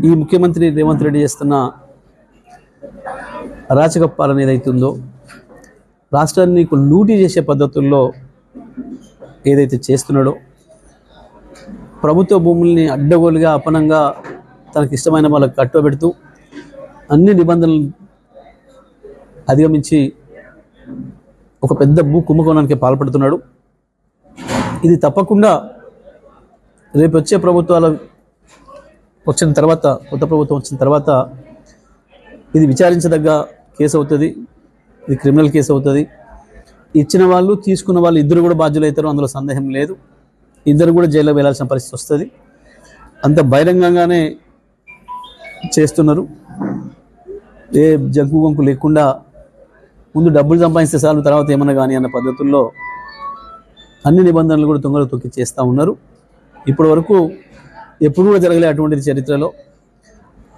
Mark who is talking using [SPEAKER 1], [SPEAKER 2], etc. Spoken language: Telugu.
[SPEAKER 1] ఈ ముఖ్యమంత్రి రేవంత్ రెడ్డి చేస్తున్న అరాచక పాలన ఏదైతుందో, రాష్ట్రాన్ని లూటీ చేసే పద్ధతుల్లో ఏదైతే చేస్తున్నాడో, ప్రభుత్వ భూముల్ని అడ్డగోలుగా అపనంగా తనకి ఇష్టమైన వాళ్ళకి కట్టబెడుతూ అన్ని నిబంధనలు అధిగమించి ఒక పెద్ద భూ కుంభకోణానికి పాల్పడుతున్నాడు. ఇది తప్పకుండా రేపు వచ్చే ప్రభుత్వాలు వచ్చిన తర్వాత, కొత్త ప్రభుత్వం వచ్చిన తర్వాత ఇది విచారించదగ్గ కేసు అవుతుంది. ఇది క్రిమినల్ కేసు అవుతుంది. ఇచ్చిన వాళ్ళు తీసుకున్న వాళ్ళు ఇద్దరు కూడా బాధ్యులు అవుతారు, అందులో సందేహం లేదు. ఇద్దరు కూడా జైల్లో వెళ్ళాల్సిన పరిస్థితి వస్తుంది. అంత బహిరంగంగానే చేస్తున్నారు. ఏ జంకు గొంకు లేకుండా ముందు డబ్బులు సంపాదిస్తే చాలు, తర్వాత ఏమన్నా కానీ అన్న పద్ధతుల్లో అన్ని నిబంధనలు కూడా తొంగలు తొక్కి చేస్తూ ఉన్నారు. ఇప్పటి వరకు ఎప్పుడు కూడా జరగలే అటువంటి చరిత్రలో.